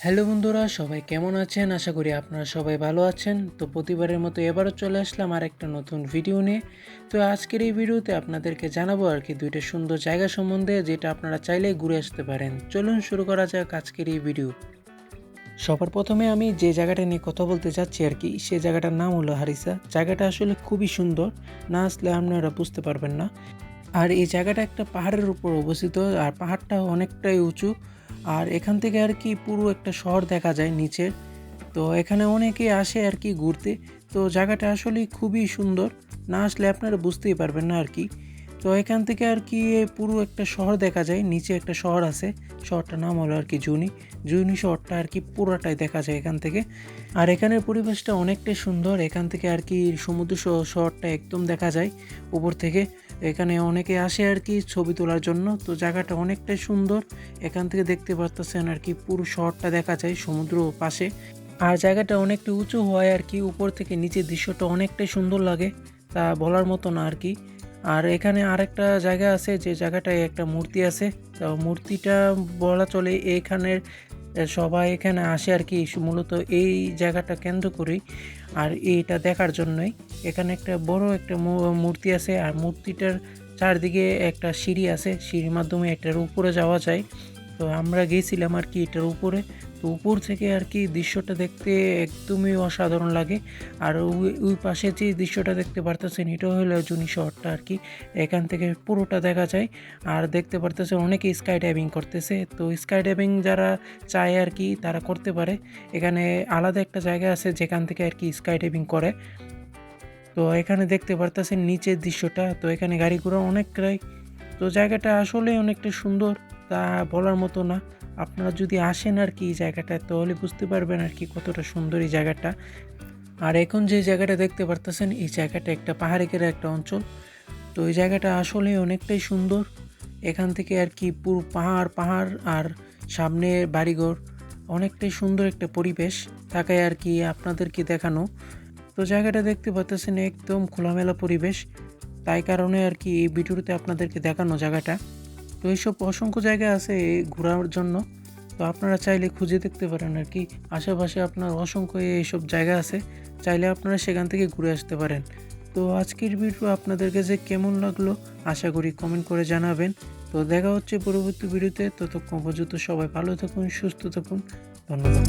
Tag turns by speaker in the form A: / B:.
A: Hello বন্ধুরা, সবাই কেমন আছেন? আশা করি আপনারা সবাই ভালো আছেন। তো প্রতিবারের মতো এবারও চলে আসলাম আর একটা নতুন ভিডিও নিয়ে। তো আজকের এই ভিডিওতে আপনাদেরকে জানাবো আর কি দুইটা সুন্দর জায়গা সম্বন্ধে, যেটা আপনারা চাইলেই ঘুরে আসতে পারেন। চলুন শুরু করা যাক আজকের এই ভিডিও। সবার প্রথমে আমি যে জায়গাটা নিয়ে কথা বলতে চাচ্ছি আর কি, সে জায়গাটার নাম হলো হারিসা। জায়গাটা আসলে খুবই সুন্দর, না আসলে আপনারা বুঝতে পারবেন না। আর এই জায়গাটা একটা পাহাড়ের উপর অবস্থিত, আর পাহাড়টা অনেকটাই উঁচু। আর এখান থেকে আর কি পুরো একটা শহর দেখা যায় নিচের। তো এখানে অনেকে আসে আর কি ঘুরতে। তো জায়গাটা আসলেই খুবই সুন্দর, না আসলে আপনারা বুঝতেই পারবেন না আর কি। তো এখান থেকে আর কি পুরো একটা শহর দেখা যায়, নিচে একটা শহর আছে, শহরটার নাম হলো আর কি জুনি। জুনি শহরটা আর কি পুরোটাই দেখা যায় এখান থেকে। আর এখানের পরিবেশটা অনেকটাই সুন্দর, এখান থেকে আর কি সমুদ্র শহরটা একদম দেখা যায় উপর থেকে। এখানে অনেকে আসে আর কি ছবি তোলার জন্য। তো জায়গাটা অনেকটাই সুন্দর, এখান থেকে দেখতে পারতেছেন আর কি পুরো শহরটা দেখা যায় সমুদ্র পাশে। আর জায়গাটা অনেকটা উঁচু হয় আর কি, উপর থেকে নিচের দৃশ্যটা অনেকটাই সুন্দর লাগে, তা বলার মতো না আর কি। আর এখানে আরেকটা জায়গা আছে, যে জায়গাটায় একটা মূর্তি আছে। তো মূর্তিটা বলা চলে এখানের সবাই এখানে আসে আর কি মূলত এই জায়গাটা কেন্দ্র করেই, আর এইটা দেখার জন্যই। এখানে একটা বড় একটা মূর্তি আছে, আর মূর্তিটার চারদিকে একটা সিঁড়ি আছে, সিঁড়ির মাধ্যমে এটার উপরে যাওয়া যায়। তো আমরা গিয়েছিলাম আর কি এটার উপরে। তো উপর থেকে আর কি দৃশ্যটা দেখতে একদমই অসাধারণ লাগে। আর ওই ওই পাশে যে দৃশ্যটা দেখতে পারতেছেন, এটা হলো জুনি শহরটা আর কি। এখান থেকে পুরোটা দেখা যায়। আর দেখতে পারতেছেন অনেকে স্কাই ডাইভিং করতেছে। তো স্কাই ডাইভিং যারা চায় আর কি তারা করতে পারে। এখানে আলাদা একটা জায়গা আছে যেখান থেকে আর কি স্কাই ডাইভিং করে। তো এখানে দেখতে পারতেছেন নিচের দৃশ্যটা। তো এখানে গাড়ি ঘোড়া অনেকটাই। তো জায়গাটা আসলে অনেকটা সুন্দর, তা বলার মতো না। আপনারা যদি আসেন আর কি এই জায়গাটায়, তাহলে বুঝতে পারবেন আর কি কতটা সুন্দর এই জায়গাটা। আর এখন যে জায়গাটা দেখতে পারতেছেন, এই জায়গাটা একটা পাহাড়ি ঘেরা একটা অঞ্চল। তো এই জায়গাটা আসলে অনেকটাই সুন্দর। এখান থেকে আর কি পুরো পাহাড় পাহাড়, আর সামনে বাড়িঘর, অনেকটাই সুন্দর একটা পরিবেশ থাকায় আর কি আপনাদেরকে দেখানো। তো জায়গাটা দেখতে পাচ্ছেন একদম খোলামেলা পরিবেশ, তাই কারণে আর কি এই ভিডিওতে আপনাদেরকে দেখানো জায়গাটা। তো এইসব অসংখ্য জায়গা আছে ঘোরার জন্য। তো আপনারা চাইলে খুঁজে দেখতে পারেন আর কি, আশেপাশে আপনার অসংখ্য এইসব জায়গা আছে, চাইলে আপনারা সেখান থেকে ঘুরে আসতে পারেন। তো আজকের ভিডিও আপনাদের কাছে কেমন লাগলো আশা করি কমেন্ট করে জানাবেন। তো দেখা হচ্ছে পরবর্তী ভিডিওতে, ততক্ষণ পর্যন্ত সবাই ভালো থাকুন, সুস্থ থাকুন। ধন্যবাদ।